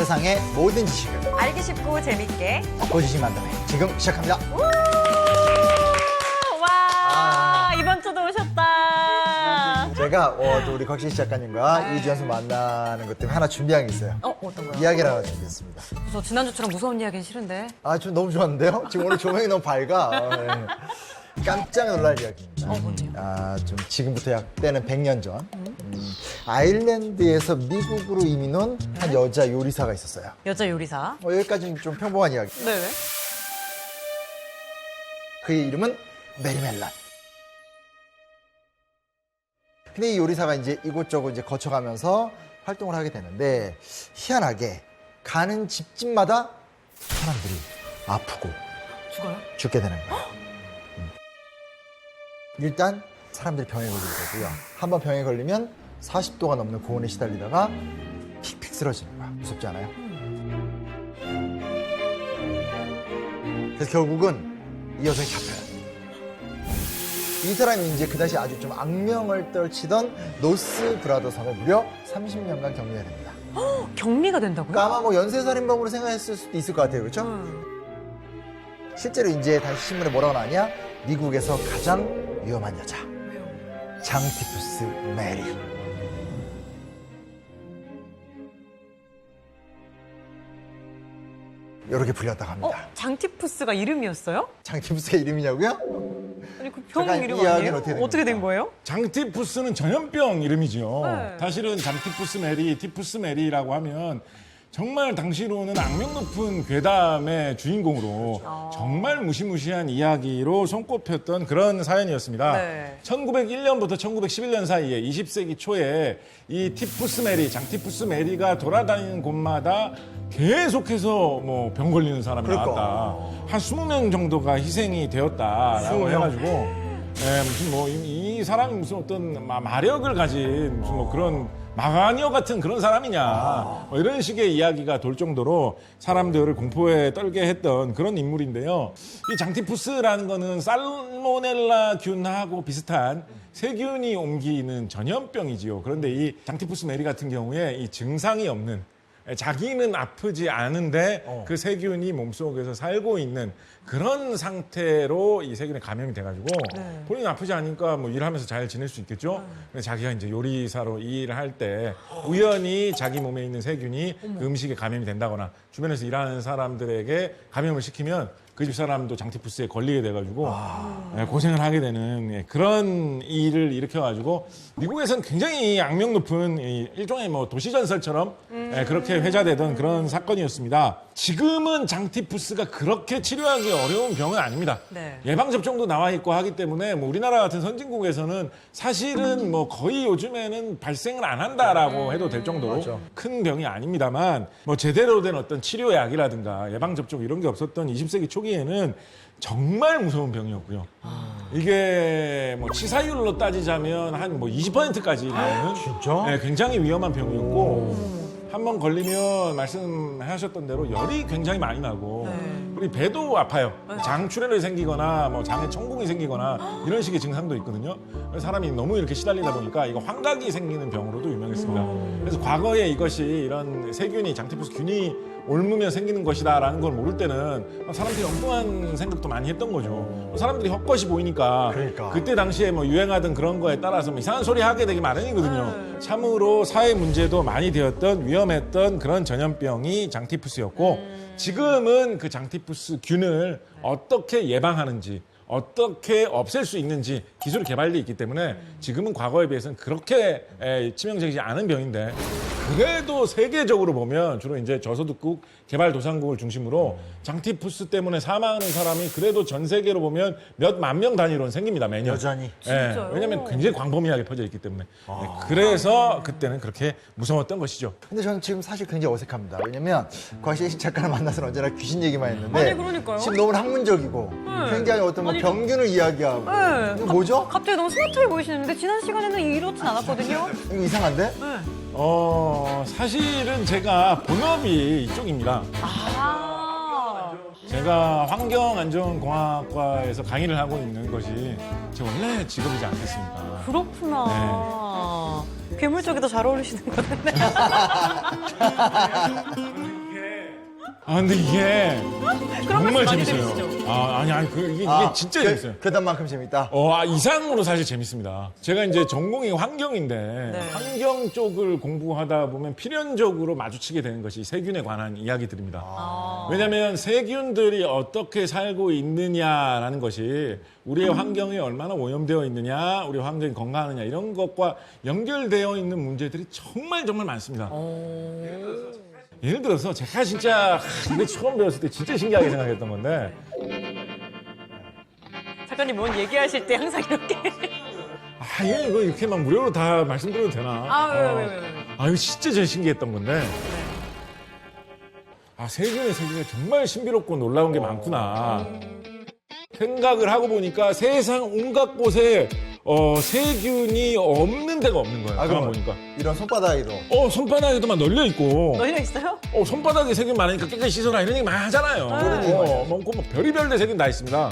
세상의 모든 지식을 알기 쉽고 재밌게. 고지식 만담회 지금 시작합니다. 와, 이번 주도 오셨다. 제가 또 우리 곽신식 작가님과 이주연수 만나는 것 때문에 하나 준비한 게 있어요. 어떤 거요? 이야기를 하나 준비했습니다. 저 지난주처럼 무서운 이야기는 싫은데. 아, 좀 너무 좋았는데요? 지금 오늘 조명이 너무 밝아. 네. 깜짝 놀랄 이야기입니다. 뭔데요? 좀 지금부터 약 때는 100년 전. 아일랜드에서 미국으로 이민 온 한 여자 요리사가 있었어요. 여자 요리사. 여기까지는 좀 평범한 이야기. 네. 그의 이름은 메리 멜란. 근데 이 요리사가 이제 이곳저곳 이제 거쳐가면서 활동을 하게 되는데 희한하게 가는 집집마다 사람들이 아프고 죽어요? 죽게 되는 거예요. 일단 사람들이 병에 걸리게 되고요. 한번 병에 걸리면 40도가 넘는 고온에 시달리다가 픽픽 쓰러지는 거야. 무섭지 않아요? 그래서 결국은 이 여성이 잡혀요. 이 사람이 이제 그 당시 아주 좀 악명을 떨치던 노스 브라더 섬에 무려 30년간 격리가 됩니다. 격리가 된다고요? 그러니까 아마 뭐 연쇄살인범으로 생각했을 수도 있을 것 같아요. 그렇죠? 실제로 이제 다시 신문에 뭐라고 나왔냐? 미국에서 가장 위험한 여자. 장티푸스 메리. 이렇게 불렸다고 합니다. 장티푸스가 이름이었어요? 장티푸스가 이름이냐고요? 아니, 그 병 잠깐 이름 이 이야기는 아니에요? 어떻게 된 어떻게 된 겁니까? 거예요? 장티푸스는 전염병 이름이죠. 네. 사실은 장티푸스 메리, 티푸스 메리라고 하면 정말 당시로는 악명 높은 괴담의 주인공으로 정말 무시무시한 이야기로 손꼽혔던 그런 사연이었습니다. 네. 1901년부터 1911년 사이에 20세기 초에 이 티푸스 메리, 장티푸스 메리가 돌아다니는 곳마다 계속해서 뭐 병 걸리는 사람이 그러니까. 나왔다. 한 20명 정도가 희생이 되었다라고 20명? 해가지고 무슨 뭐 이 사람이 무슨 어떤 마력을 가진 무슨 뭐 그런 마가녀 같은 그런 사람이냐 뭐 이런 식의 이야기가 돌 정도로 사람들을 공포에 떨게 했던 그런 인물인데요. 이 장티푸스라는 거는 살모넬라 균하고 비슷한 세균이 옮기는 전염병이지요. 그런데 이 장티푸스 메리 같은 경우에 이 증상이 없는 자기는 아프지 않은데 그 세균이 몸속에서 살고 있는 그런 상태로 이 세균에 감염이 돼가지고 본인 아프지 않으니까 뭐 일하면서 잘 지낼 수 있겠죠. 근데 자기가 이제 요리사로 일을 할 때 우연히 자기 몸에 있는 세균이 그 음식에 감염이 된다거나 주변에서 일하는 사람들에게 감염을 시키면 그 집 사람도 장티푸스에 걸리게 돼가지고 고생을 하게 되는 그런 일을 일으켜가지고 미국에서는 굉장히 악명 높은 일종의 뭐 도시전설처럼 그렇게 회자되던 그런 사건이었습니다. 지금은 장티푸스가 그렇게 치료하기 어려운 병은 아닙니다. 네. 예방접종도 나와 있고 하기 때문에 뭐 우리나라 같은 선진국에서는 사실은 뭐 거의 요즘에는 발생을 안 한다라고 해도 될 정도로 맞아. 큰 병이 아닙니다만 뭐 제대로 된 어떤 치료약이라든가 예방접종 이런 게 없었던 20세기 초기에는 정말 무서운 병이었고요. 이게 뭐 치사율로 따지자면 한 뭐 20%까지 나오는 진짜? 네, 굉장히 위험한 병이었고 한 번 걸리면 말씀하셨던 대로 열이 굉장히 많이 나고 그리고 배도 아파요. 장출혈이 생기거나 뭐 장에 천공이 생기거나 이런 식의 증상도 있거든요. 그래서 사람이 너무 이렇게 시달리다 보니까 이거 환각이 생기는 병으로도 유명했습니다. 그래서 과거에 이것이 이런 세균이 장티푸스 균이 옮으면 생기는 것이다라는 걸 모를 때는 사람들이 엉뚱한 생각도 많이 했던 거죠. 사람들이 헛것이 보이니까 그러니까. 그때 당시에 뭐 유행하던 그런 거에 따라서 뭐 이상한 소리 하게 되기 마련이거든요. 참으로 사회 문제도 많이 되었던 위험했던 그런 전염병이 장티푸스였고 지금은 그 장티푸스 균을 어떻게 예방하는지 어떻게 없앨 수 있는지 기술이 개발돼 있기 때문에 지금은 과거에 비해서는 그렇게 치명적이지 않은 병인데 그래도 세계적으로 보면 주로 이제 저소득국 개발도상국을 중심으로 장티푸스 때문에 사망하는 사람이 그래도 전 세계로 보면 몇만 명 단위로는 생깁니다, 매년. 여전히. 진짜요? 왜냐하면 굉장히 광범위하게 퍼져 있기 때문에. 그래서 그때는 그렇게 무서웠던 것이죠. 근데 저는 지금 사실 굉장히 어색합니다. 왜냐면 곽신식 작가를 만나서는 언제나 귀신 얘기만 했는데 아니, 그러니까요. 지금 너무 학문적이고 굉장히 어떤 뭐 아니, 병균을 이야기하고 네. 이거 뭐죠? 갑자기 너무 스마트해 보이시는데 지난 시간에는 이렇진 않았거든요. 이거 이상한데? 네. 사실은 제가 본업이 이쪽입니다. 제가 환경안전공학과에서 강의를 하고 있는 것이 제 원래 직업이지 않겠습니까? 그렇구나. 괴물 쪽이 더 잘 어울리시는 것 같은데. 아, 근데 이게 그런 정말 말씀 많이 재밌어요. 들으시죠? 아니, 이게 진짜 재밌어요. 그단만큼 재밌다. 이상으로 사실 재밌습니다. 제가 이제 전공이 환경인데 네. 환경 쪽을 공부하다 보면 필연적으로 마주치게 되는 것이 세균에 관한 이야기들입니다. 왜냐하면 세균들이 어떻게 살고 있느냐라는 것이 우리의 환경에 얼마나 오염되어 있느냐, 우리 환경이 건강하느냐 이런 것과 연결되어 있는 문제들이 정말 많습니다. 예를 들어서 제가 진짜 이거 처음 배웠을 때 진짜 신기하게 생각했던 건데 작가님 뭔 얘기하실 때 항상 이렇게. 이거 이렇게 막 무료로 다 말씀드려도 되나? 왜. 이거 진짜 제일 신기했던 건데 세균이 정말 신비롭고 놀라운 게 많구나 생각을 하고 보니까 세상 온갖 곳에 세균이 없는 데가 없는 거예요. 가만 보니까. 이런 손바닥으로. 손바닥에도만 널려 있고. 널려 있어요? 손바닥에 세균 많으니까 깨끗이 씻어라 이런 얘기 많이 하잖아요. 뭐 별의별 데 세균 다 있습니다.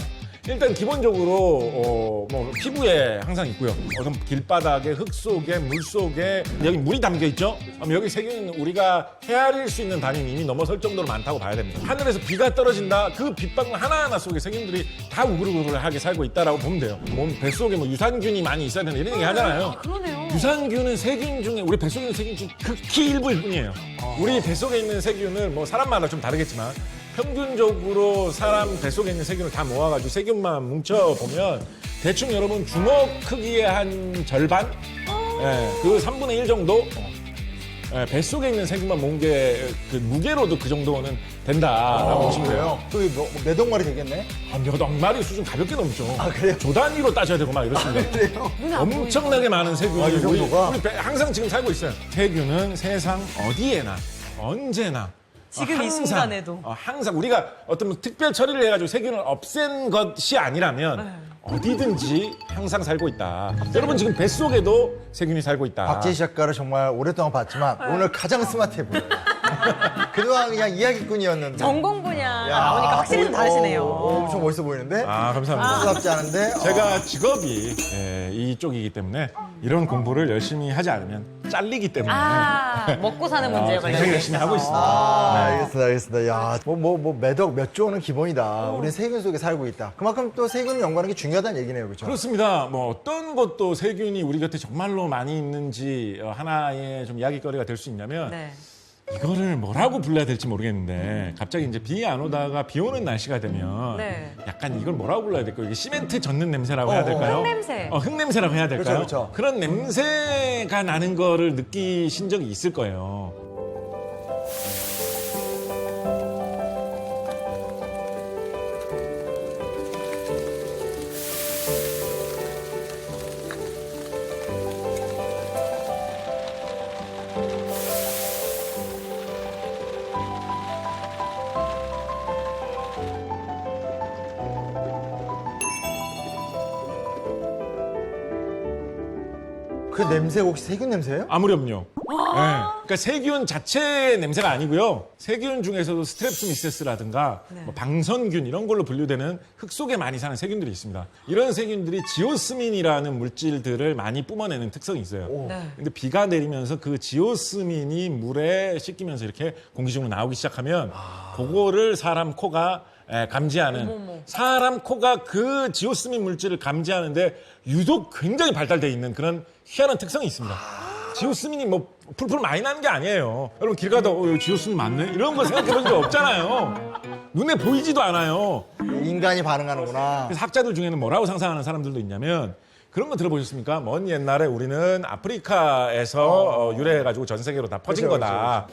일단 기본적으로 피부에 항상 있고요. 어떤 길바닥에, 흙 속에, 물 속에 여기 물이 담겨 있죠. 그럼 여기 세균은 우리가 헤아릴 수 있는 단위는 이미 넘어설 정도로 많다고 봐야 됩니다. 하늘에서 비가 떨어진다. 그 빗방울 하나하나 속에 세균들이 다 우글우글하게 살고 있다라고 보면 돼요. 몸 뱃속에 유산균이 많이 있어야 된다 이런 얘기 하잖아요. 그러네요. 유산균은 세균 중에 우리 뱃속에 있는 세균 중 극히 일부일 뿐이에요. 우리 뱃속에 있는 세균을 사람마다 좀 다르겠지만 평균적으로 사람 뱃속에 있는 세균을 다 모아가지고 세균만 뭉쳐보면 대충 여러분 주먹 크기의 한 절반? 그 3분의 1 정도? 뱃속에 있는 세균만 모은 게 그 무게로도 그 정도는 된다라고 보시면 돼요. 몇 덩마리 되겠네? 몇 억마리 수준 가볍게 넘죠. 그래요? 조 단위로 따져야 되고 막 이렇습니다. 그래요? 엄청나게 많은 세균이 이 정도가? 우리 항상 지금 살고 있어요. 세균은 세상 어디에나 언제나 지금 이 순간에도. 항상 우리가 어떤 특별 처리를 해가지고 세균을 없앤 것이 아니라면 어디든지 항상 살고 있다. 여러분 지금 뱃속에도 세균이 살고 있다. 박재희 작가를 정말 오랫동안 봤지만 오늘 가장 스마트해 보여요. 그동안 그냥 이야기꾼이었는데. 전공 분야 나오니까 확실히 좀 다르시네요. 엄청 멋있어 보이는데? 감사합니다. 부럽지 않은데? 제가 직업이 이쪽이기 때문에 이런 공부를 열심히 하지 않으면 잘리기 때문에 먹고 사는 문제가 굉장히 열심히 하고 있습니다. 알겠습니다. 야, 매덕 몇 조는 기본이다. 우리는 세균 속에 살고 있다. 그만큼 또 세균을 연구하는 게 중요하다는 얘기네요. 그렇죠? 그렇습니다. 어떤 것도 세균이 우리 곁에 정말로 많이 있는지 하나의 좀 이야기거리가 될 수 있냐면 네. 이거를 뭐라고 불러야 될지 모르겠는데 갑자기 이제 비 안 오다가 비 오는 날씨가 되면 네. 약간 이걸 뭐라고 불러야 될까요? 이게 시멘트 젓는 냄새라고 해야 될까요? 흙냄새. 흙냄새라고 해야 될까요? 그렇죠. 그런 냄새가 나는 거를 느끼신 적이 있을 거예요. 그 냄새가 혹시 세균 냄새예요? 아무렴요. 그러니까 세균 자체의 냄새가 아니고요. 세균 중에서도 스트랩스미세스라든가 방선균 이런 걸로 분류되는 흙 속에 많이 사는 세균들이 있습니다. 이런 세균들이 지오스민이라는 물질들을 많이 뿜어내는 특성이 있어요. 근데 비가 내리면서 그 지오스민이 물에 씻기면서 이렇게 공기 중으로 나오기 시작하면 그거를 사람 코가 감지하는 사람 코가 그 지오스민 물질을 감지하는데 유독 굉장히 발달되어 있는 그런 희한한 특성이 있습니다. 지오스민이 풀풀 많이 나는 게 아니에요. 여러분 길 가다 여기 지오스민 많네? 이런 거 생각해 본 적 없잖아요. 눈에 보이지도 않아요. 인간이 반응하는구나. 그래서 학자들 중에는 뭐라고 상상하는 사람들도 있냐면 그런 거 들어보셨습니까? 먼 옛날에 우리는 아프리카에서 유래해가지고 전 세계로 다 퍼진 그렇죠, 거다.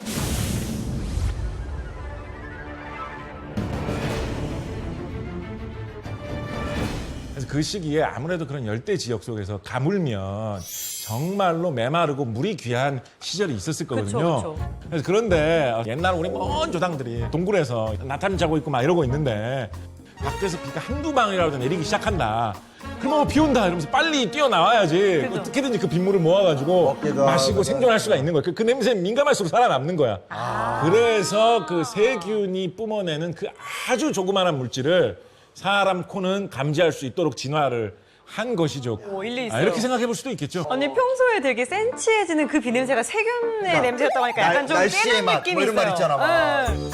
그래서 그 시기에 아무래도 그런 열대 지역 속에서 가물면 정말로 메마르고 물이 귀한 시절이 있었을 거거든요. 그쵸. 그래서 그런데 옛날 우리 먼 조상들이 동굴에서 나타남 자고 있고 막 이러고 있는데 밖에서 비가 한두 방울이라도 내리기 시작한다. 그러면 비 온다 이러면서 빨리 뛰어나와야지. 어떻게든지 그 빗물을 모아가지고 먹기도 마시고 하고. 생존할 수가 있는 거야. 그 냄새에 민감할수록 살아남는 거야. 그래서 그 세균이 뿜어내는 그 아주 조그마한 물질을 사람 코는 감지할 수 있도록 진화를 한 것이죠. 일리 있어요. 이렇게 생각해 볼 수도 있겠죠. 언니 평소에 되게 센치해지는 그 비냄새가 세균의 냄새였다고 하니까 약간 좀 날씨의 깨는 맛, 느낌이 뭐 이런 있어요. 말 있잖아, 막. 네.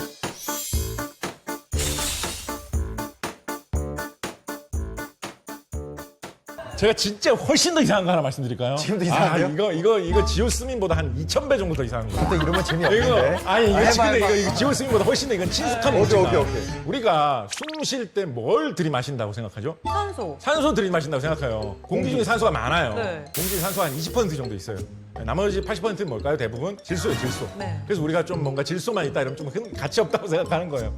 제가 진짜 훨씬 더 이상한 거 하나 말씀드릴까요? 지금도 이상한데요? 이거 지오스민보다 한 2,000배 정도 더 이상한 거예요. 또 이러면 재미없는데. 이거 지오스민보다 훨씬 더 이건 친숙한 오케이, 문제다. 오케이. 우리가 숨 쉴 때 뭘 들이마신다고 생각하죠? 산소. 산소 들이마신다고 생각해요. 공기 중에 산소가 많아요. 네. 공기 중에 산소가 한 20% 정도 있어요. 나머지 80%는 뭘까요? 대부분 질소예요, 질소. 네. 그래서 우리가 좀 뭔가 질소만 있다 이러면 좀 가치 없다고 생각하는 거예요.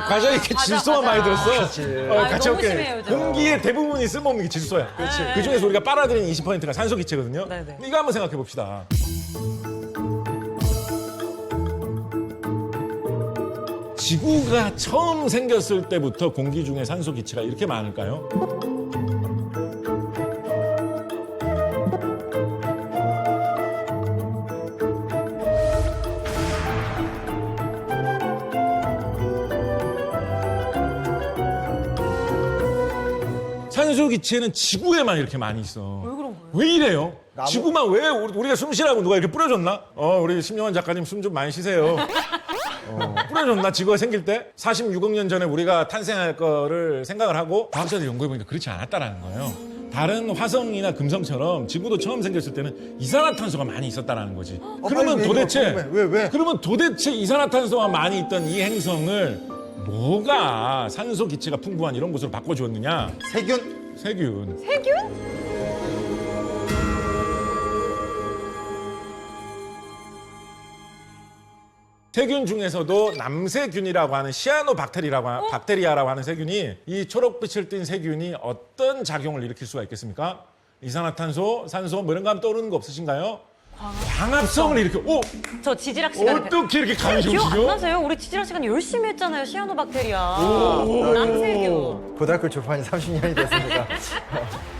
과정에 이렇게 맞아, 질소만 맞아. 많이 들었어. 가치 너무 없게. 심해요, 요즘. 공기의 대부분이 쓸모없는 게 질소야. 그 중에서 우리가 빨아들이는 20%가 산소 기체거든요. 네, 네. 이거 한번 생각해 봅시다. 지구가 처음 생겼을 때부터 공기 중에 산소 기체가 이렇게 많을까요? 산소 기체는 지구에만 이렇게 많이 있어. 왜 그런 거예요? 왜 이래요? 지구만 왜 우리가 숨 쉬라고 누가 이렇게 뿌려줬나? 우리 심영원 작가님 숨 좀 많이 쉬세요. 뿌려줬나? 지구가 생길 때 46억 년 전에 우리가 탄생할 거를 생각을 하고 과학자들이 연구해보니까 그렇지 않았다라는 거예요. 다른 화성이나 금성처럼 지구도 처음 생겼을 때는 이산화탄소가 많이 있었다라는 거지. 그러면 빨리 도대체 얘기해. 왜? 그러면 도대체 이산화탄소가 많이 있던 이 행성을 뭐가 산소 기체가 풍부한 이런 곳으로 바꿔주었느냐? 세균? 세균. 세균? 세균 중에서도 남세균이라고 하는 박테리아라고 하는 세균이 이 초록빛을 띤 세균이 어떤 작용을 일으킬 수가 있겠습니까? 이산화탄소, 산소 뭐 이런 거 하면 떠오르는 거 없으신가요? 광합성을 일으켜. 저 지질학 시간에 어떻게 이렇게 감이 기억 안 좋으시죠? 나세요? 우리 지질학 시간 열심히 했잖아요. 시아노박테리아. 남세균. 고등학교 졸업한 지 30년이 됐습니다.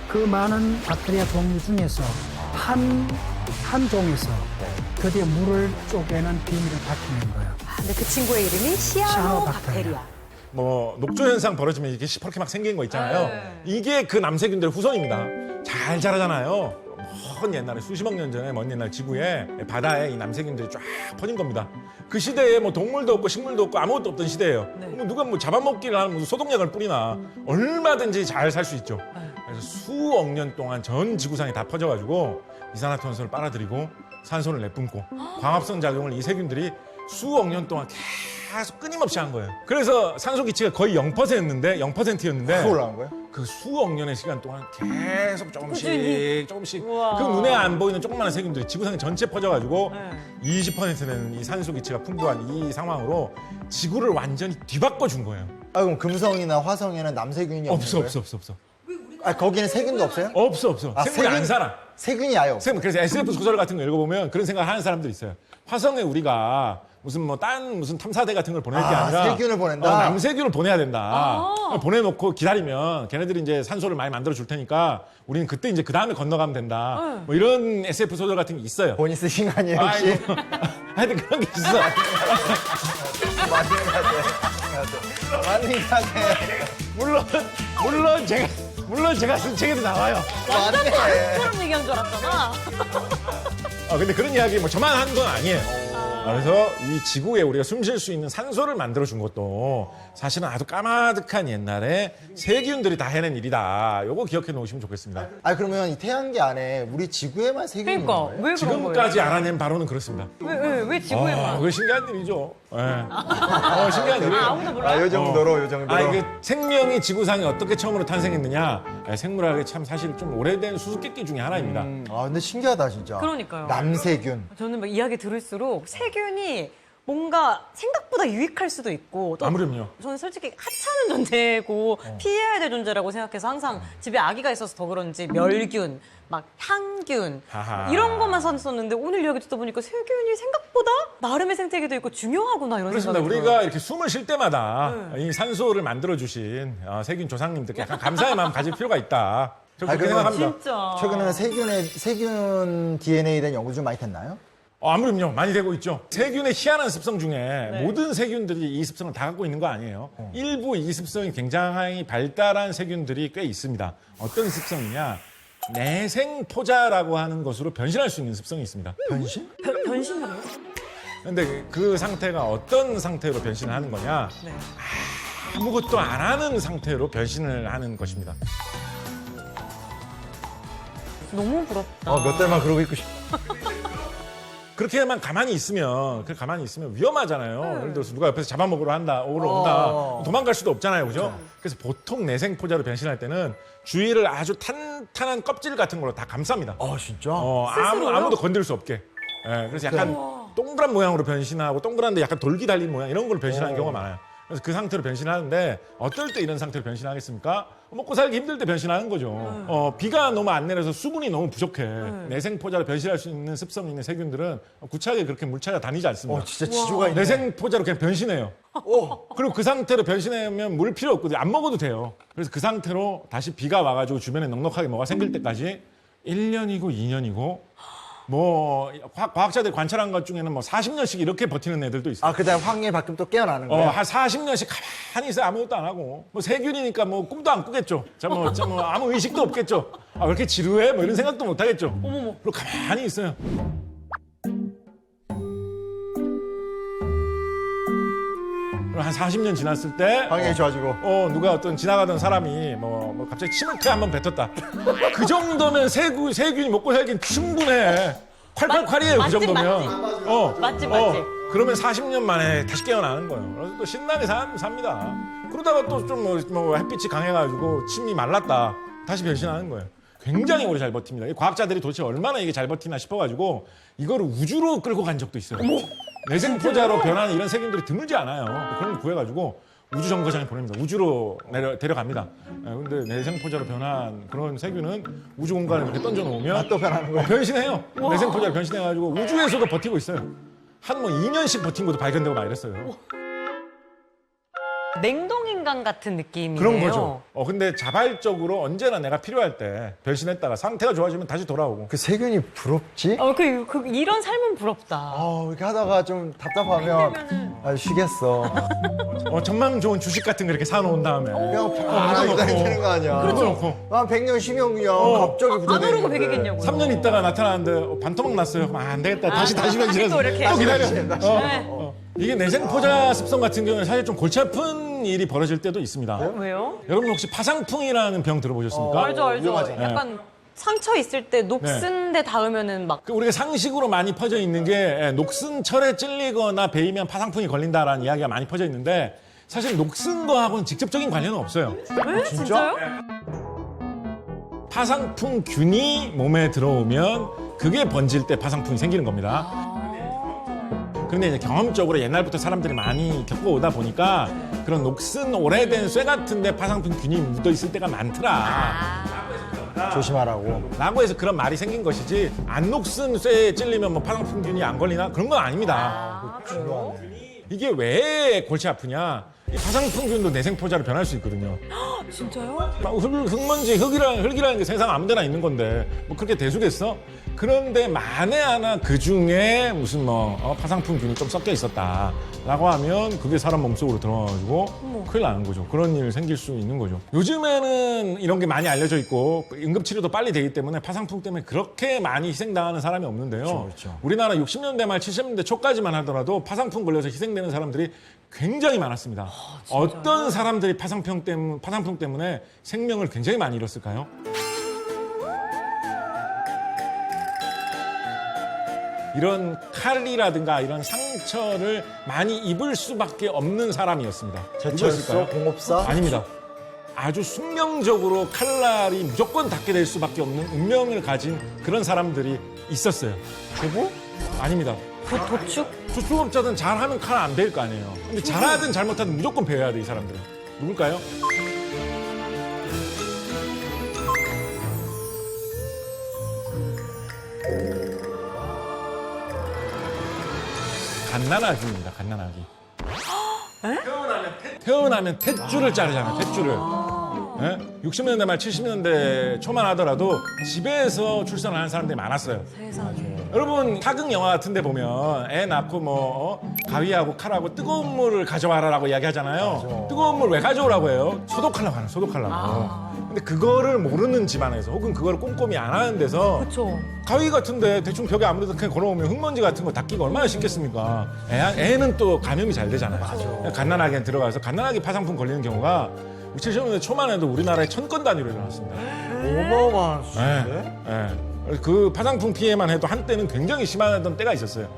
그 많은 박테리아 종류 중에서 한 종에서 그대의 물을 쪼개는 비밀을 밝히는 거예요. 근데 그 친구의 이름이 시아노박테리아. 뭐 녹조 현상 벌어지면 이렇게 시퍼렇게 막 생긴 거 있잖아요. 네. 이게 그 남세균들의 후손입니다. 잘 자라잖아요. 먼 옛날에 수십억 년 전에 먼 옛날 지구에 바다에 이 남세균들이 쫙 퍼진 겁니다. 그 시대에 뭐 동물도 없고 식물도 없고 아무것도 없던 시대예요. 뭐 누가 뭐 잡아먹기를 하는 무슨 소독약을 뿌리나 얼마든지 잘 살 수 있죠. 그래서 수억 년 동안 전 지구상에 다 퍼져가지고 이산화탄소를 빨아들이고 산소를 내뿜고 광합성 작용을 이 세균들이 수억 년 동안 계속 끊임없이 한 거예요. 그래서 산소 기체가 거의 0%였는데 확 올라간 거예요? 그 수억 년의 시간 동안 계속 조금씩 우와. 그 눈에 안 보이는 조그마한 세균들이 지구상에 전체 퍼져가지고 네. 20% 되는 이 산소 기체가 풍부한 이 상황으로 지구를 완전히 뒤바꿔 준 거예요. 아, 그럼 금성이나 화성에는 남세균이 없는 없어. 거예요? 아, 거기는 세균도 없어요? 없어. 아, 생물이 안 살아. 세균이 아예 없어. 그래서 SF 소설 같은 거 읽어보면 그런 생각을 하는 사람들이 있어요. 화성에 우리가 무슨 무슨 탐사대 같은 걸 보낼 게 아, 아니라 세균을 보낸다? 남세균을 보내야 된다. 보내놓고 기다리면 걔네들이 이제 산소를 많이 만들어 줄 테니까 우리는 그때 이제 그 다음에 건너가면 된다. 뭐 이런 SF 소설 같은 게 있어요. 본인 쓰신 거 아니에요, 혹시? 아이고. 하여튼 그런 게 있어. 맞는 것 같아. 맞는 것 같아. 물론 제가 쓴 책에도 나와요. 맞네. 사람 얘기한 줄 알았잖아. 근데 그런 이야기 뭐 저만 한 건 아니에요. 그래서 이 지구에 우리가 숨 쉴 수 있는 산소를 만들어 준 것도 사실은 아주 까마득한 옛날에 세균들이 다 해낸 일이다. 요거 기억해 놓으시면 좋겠습니다. 아, 그러면 이 태양계 안에 우리 지구에만 세균이 있는 그러니까 거예요? 왜 그런 거예요? 지금까지 알아낸 바로는 그렇습니다. 왜 지구에만? 그게 신기한 일이죠. 신기한 일이에요. 아무도 몰라. 아, 요 정도로, 요 정도로. 이게 생명이 지구상에 어떻게 처음으로 탄생했느냐? 생물학의 참 사실 좀 오래된 수수께끼 중에 하나입니다. 아, 근데 신기하다, 진짜. 그러니까요. 남세균. 저는 막 이야기 들을수록 세균이 뭔가 생각보다 유익할 수도 있고 또 아무렴요. 저는 솔직히 하찮은 존재고 피해야 될 존재라고 생각해서 항상 집에 아기가 있어서 더 그런지 멸균, 막 향균 하하. 이런 것만 썼었는데 오늘 이야기 듣다 보니까 세균이 생각보다 나름의 생태계도 있고 중요하구나 이런 그렇습니다. 생각이 들어요. 우리가 이렇게 숨을 쉴 때마다 이 산소를 만들어주신 세균 조상님들께 약간 감사의 마음 가질 필요가 있다. 저는 그렇게 그러면 생각합니다. 진짜. 최근에는 세균 DNA에 대한 연구 좀 많이 됐나요? 아무렴요. 많이 되고 있죠. 세균의 희한한 습성 중에 모든 세균들이 이 습성을 다 갖고 있는 거 아니에요. 일부 이 습성이 굉장히 발달한 세균들이 꽤 있습니다. 어떤 습성이냐. 내생포자라고 하는 것으로 변신할 수 있는 습성이 있습니다. 변신? 변신을 해요? 근데 그 상태가 어떤 상태로 변신을 하는 거냐. 네. 아무것도 안 하는 상태로 변신을 하는 것입니다. 너무 부럽다. 몇 달만 그러고 있고 싶어. 그렇게만 가만히 있으면 위험하잖아요. 예를 들어서 누가 옆에서 잡아먹으러 온다. 도망갈 수도 없잖아요. 그죠? 그래서 보통 내생포자로 변신할 때는 주위를 아주 탄탄한 껍질 같은 걸로 다 감쌉니다. 진짜? 아무도 건드릴 수 없게. 예, 그래서 약간 동그란 모양으로 변신하고 동그란데 약간 돌기 달린 모양 이런 걸로 변신하는 경우가 많아요. 그래서 그 상태로 변신하는데 어떨 때 이런 상태로 변신하겠습니까? 먹고 살기 힘들 때 변신하는 거죠. 비가 너무 안 내려서 수분이 너무 부족해. 내생포자로 변신할 수 있는 습성이 있는 세균들은 구차하게 그렇게 물 찾아 다니지 않습니다. 진짜 지조가 있네. 내생포자로 그냥 변신해요. 그리고 그 상태로 변신하면 물 필요 없거든요. 안 먹어도 돼요. 그래서 그 상태로 다시 비가 와가지고 주변에 넉넉하게 뭐가 생길 때까지 1년이고 2년이고 뭐 과학자들이 관찰한 것 중에는 뭐 40년씩 이렇게 버티는 애들도 있어요. 그다음 황해 바뀌면 또 깨어나는 거야? 한 40년씩 가만히 있어 아무것도 안 하고 뭐 세균이니까 뭐 꿈도 안 꾸겠죠. 뭐 아무 의식도 없겠죠. 왜 이렇게 지루해? 뭐 이런 생각도 못 하겠죠. 어머머. 그리고 가만히 있어요. 그리고 한 40년 지났을 때 황해 좋아지고. 누가 어떤 지나가던 사람이 뭐 갑자기 침을 한번 뱉었다. 그 정도면 세균이 먹고 살긴 충분해. 콸콸콸이에요. 그 맛집, 정도면. 맛집. 그러면 40년 만에 다시 깨어나는 거예요. 그래서 또 신나게 삽니다. 그러다가 또 좀 뭐 햇빛이 강해가지고 침이 말랐다. 다시 변신하는 거예요. 굉장히 오래 잘 버팁니다. 이 과학자들이 도대체 얼마나 이게 잘 버티나 싶어가지고 이거를 우주로 끌고 간 적도 있어요. 내생포자로 변하는 이런 세균들이 드물지 않아요. 그런 걸 구해가지고 우주 정거장에 보냅니다. 우주로 데려갑니다. 근데 내생포자로 변한 그런 세균은 우주 공간에 이렇게 던져놓으면 또 변하는 거야? 변신해요. 내생포자로 변신해가지고 우주에서도 버티고 있어요. 한 뭐 2년씩 버틴 것도 발견되고 막 이랬어요. 냉동인간 같은 느낌이에요. 그런 거죠. 근데 자발적으로 언제나 내가 필요할 때 변신했다가 상태가 좋아지면 다시 돌아오고. 그 세균이 부럽지? 이런 삶은 부럽다. 이렇게 하다가 좀 답답하면 쉬겠어. 전망 좋은 주식 같은 거 이렇게 사놓은 다음에. 그냥 편하게 기다리면 되는 거 아니야? 그렇죠. 한 100년 쉬면 그냥 갑자기 안 부자되는 오르고 건데. 베개겠냐고요. 3년 있다가 나타나는데 반토막 났어요. 그럼 안 되겠다. 다시 변신해서 또 이렇게. 또 기다려. 네. 이게 내생포자 습성 같은 경우는 사실 좀 골치 아픈 일이 벌어질 때도 있습니다. 왜요? 여러분 혹시 파상풍이라는 병 들어보셨습니까? 알죠. 위험하잖아요. 약간 상처 있을 때 녹슨 데 닿으면은 막 우리가 상식으로 많이 퍼져 있는 게 녹슨 철에 찔리거나 베이면 파상풍이 걸린다라는 이야기가 많이 퍼져 있는데 사실 녹슨 거하고는 직접적인 관련은 없어요. 왜? 진짜요? 파상풍균이 몸에 들어오면 그게 번질 때 파상풍이 생기는 겁니다. 근데 이제 경험적으로 옛날부터 사람들이 많이 겪어오다 보니까 그런 녹슨 오래된 쇠 같은데 파상풍균이 묻어 있을 때가 많더라. 조심하라고. 라고 해서 그런 말이 생긴 것이지 안 녹슨 쇠에 찔리면 뭐 파상풍균이 안 걸리나 그런 건 아닙니다. 이게 왜 골치 아프냐? 이 파상풍균도 내생포자로 변할 수 있거든요. 진짜요? 흙먼지, 흙이라는 게 세상 아무 데나 있는 건데 뭐 그렇게 대수겠어? 그런데 만에 하나 그 중에 무슨 파상풍균이 좀 섞여 있었다라고 하면 그게 사람 몸속으로 들어가가지고 큰일 나는 거죠. 그런 일 생길 수 있는 거죠. 요즘에는 이런 게 많이 알려져 있고 응급치료도 빨리 되기 때문에 파상풍 때문에 그렇게 많이 희생당하는 사람이 없는데요. 그렇죠. 우리나라 60년대 말 70년대 초까지만 하더라도 파상풍 걸려서 희생되는 사람들이 굉장히 많았습니다. 어떤 사람들이 파상풍 때문에 생명을 굉장히 많이 잃었을까요? 이런 칼이라든가 이런 상처를 많이 입을 수밖에 없는 사람이었습니다. 제철소, 공업사? 아닙니다. 아주 숙명적으로 칼날이 무조건 닿게 될 수밖에 없는 운명을 가진 그런 사람들이 있었어요. 주부? 아닙니다. 도축? 수수업자든 잘하면 칼 안 베일 거 아니에요. 근데 잘하든 잘못하든 무조건 베어야 돼, 이 사람들은. 누굴까요? 갓난아기입니다, 갓난아기. 태어나면 탯줄을 자르잖아요, 탯줄을. 60년대 말 70년대 초만 하더라도 집에서 출산을 하는 사람들이 많았어요. 세상에. 여러분 타극 영화 같은 데 보면 애 낳고 가위하고 칼하고 뜨거운 물을 가져와라라고 이야기하잖아요. 뜨거운 물 왜 가져오라고 해요? 소독하려고 하는 소독하려고. 근데 그거를 모르는 집안에서 혹은 그거를 꼼꼼히 안 하는 데서 그렇죠. 가위 같은데 대충 벽에 아무래도 그냥 걸어오면 흙먼지 같은 거 닦기가 얼마나 쉽겠습니까? 애는 또 감염이 잘 되잖아요. 갓난아기한테 들어가서 갓난아기 파상풍 걸리는 경우가 2070년대 초만 해도 우리나라에 1000건 단위로 일어났습니다. 어마어마한 수준인데? 예. 그 파상풍 피해만 해도 한때는 굉장히 심하던 때가 있었어요.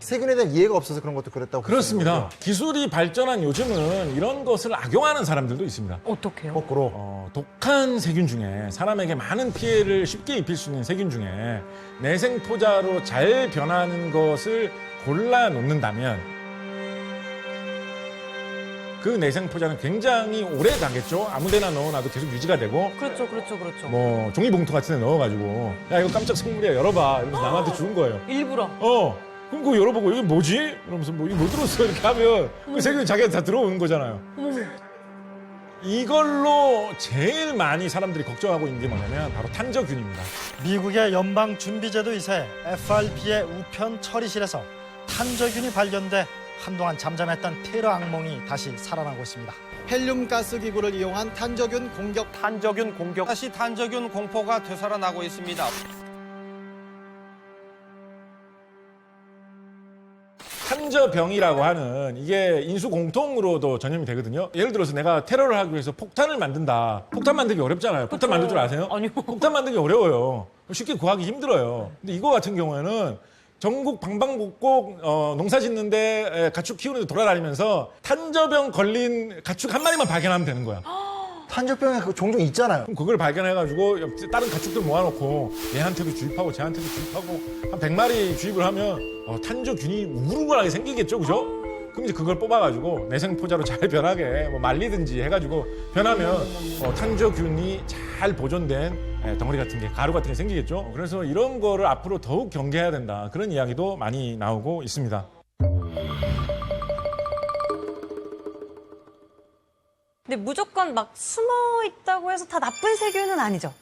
세균에 대한 이해가 없어서 그런 것도 그랬다고. 그렇습니다. 기술이 발전한 요즘은 이런 것을 악용하는 사람들도 있습니다. 어떡해요? 거꾸로. 독한 세균 중에 사람에게 많은 피해를 쉽게 입힐 수 있는 세균 중에 내생포자로 잘 변하는 것을 골라 놓는다면 그 내생포자는 굉장히 오래 가겠죠. 아무데나 넣어놔도 계속 유지가 되고 그렇죠. 뭐 종이봉투 같은 데 넣어가지고 야 이거 깜짝 선물이야 열어봐 이러면서 남한테 주는 거예요. 일부러. 그럼 그거 열어보고 이게 뭐지? 이러면서 뭐 이거 뭐 들었어 이렇게 하면 그 세균이 자기한테 다 들어오는 거잖아요. 이걸로 제일 많이 사람들이 걱정하고 있는 게 뭐냐면 바로 탄저균입니다. 미국의 연방준비제도이사의 FRB의 우편 처리실에서 탄저균이 발견돼 한동안 잠잠했던 테러 악몽이 다시 살아나고 있습니다. 헬륨 가스 기구를 이용한 탄저균 공격. 다시 탄저균 공포가 되살아나고 있습니다. 탄저병이라고 하는 이게 인수공통으로도 전염이 되거든요. 예를 들어서 내가 테러를 하기 위해서 폭탄을 만든다. 폭탄 만들기 어렵잖아요. 폭탄 만들 줄 아세요? 아니요. 폭탄 만들기 어려워요. 쉽게 구하기 힘들어요. 근데 이거 같은 경우에는 전국 방방곡곡 농사 짓는데 가축 키우는데 돌아다니면서 탄저병 걸린 가축 한 마리만 발견하면 되는 거야. 탄저병에 그 종종 있잖아요. 그럼 그걸 발견해가지고 다른 가축들 모아놓고 얘한테도 주입하고 쟤한테도 주입하고 한 100마리 주입을 하면 탄저균이 우르르하게 생기겠죠, 그죠? 그럼 이제 그걸 뽑아가지고 내생포자로 잘 변하게 뭐 말리든지 해가지고 변하면 탄저균이 잘 보존된 덩어리 같은 게 가루 같은 게 생기겠죠. 그래서 이런 거를 앞으로 더욱 경계해야 된다. 그런 이야기도 많이 나오고 있습니다. 근데 무조건 막 숨어 있다고 해서 다 나쁜 세균은 아니죠.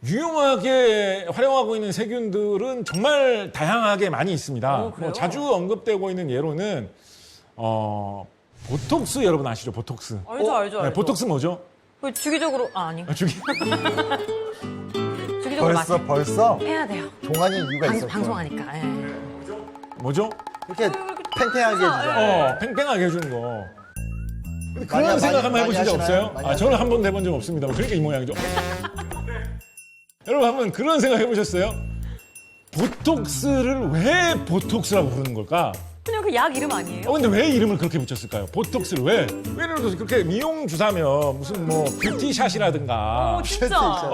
유용하게 활용하고 있는 세균들은 정말 다양하게 많이 있습니다. 그래요? 자주 언급되고 있는 예로는 보톡스 여러분 아시죠? 보톡스. 알죠. 네, 보톡스 뭐죠? 그 주기적으로 아니. 주기적으로 벌써 해야 돼요. 종아리 이유가 있었죠. 방송하니까. 예. 뭐죠? 이렇게 팽팽하게 해주잖아요. 팽팽하게 해주는 거. 근데 많이 그런 생각 한번 많이 해보신 적 하시나요? 없어요? 많이 저는 한 번도 해본 적 없습니다. 그러니까 이 모양이죠. 여러분 한번 그런 생각 해보셨어요? 보톡스를 왜 보톡스라고 부르는 걸까? 그냥 그 약 이름 아니에요? 근데 왜 이름을 그렇게 붙였을까요? 보톡스를 왜? 왜냐면 그렇게 미용 주사면 무슨 뭐 뷰티샷이라든가 진짜.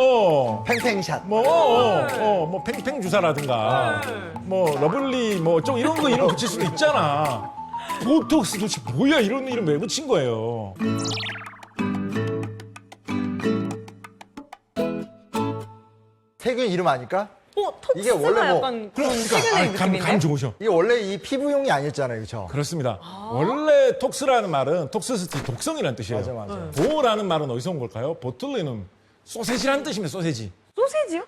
팽팽샷. 뭐 팽팽 주사라든가 뭐 러블리 뭐 좀 이런 거 이름 붙일 수도 있잖아. 보톡스 도대체 뭐야 이런 이름 왜 붙인 거예요? 세균 이름 아닐까? 이게 톡스가 원래 뭐- 약간 그런 세균의 감 느낌인데? 좋으셔. 이게 원래 이 피부용이 아니었잖아요, 그렇죠? 그렇습니다. 원래 톡스라는 말은 톡스스티 독성이라는 뜻이에요. 맞아. 보라는 말은 어디서 온 걸까요? 보툴리눔 소세지라는 뜻입니다. 소세지. 소세지요?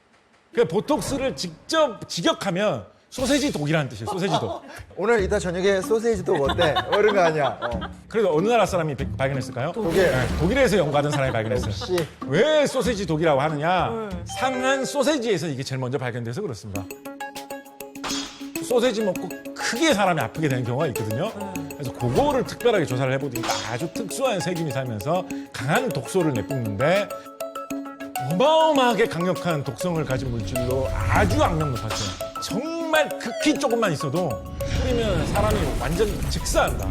그 보톡스를 직접 직역하면 소세지 독이라는 뜻이에요. 소세지 독. 오늘 이따 저녁에 소세지도 어때? 이런 거 아니야. 그래서 어느 나라 사람이 발견했을까요? 독일. 네, 독일에서 연구하던 사람이 발견했어요. 역시. 왜 소세지 독이라고 하느냐? 상한 소세지에서 이게 제일 먼저 발견돼서 그렇습니다. 소세지 먹고 크게 사람이 아프게 되는 경우가 있거든요. 그래서 그거를 특별하게 조사를 해보니까 아주 특수한 세균이 살면서 강한 독소를 내뿜는데 어마어마하게 강력한 독성을 가진 물질로 아주 악명 높았어요. 정말 극히 조금만 있어도 뿌리면 사람이 완전 직사한다.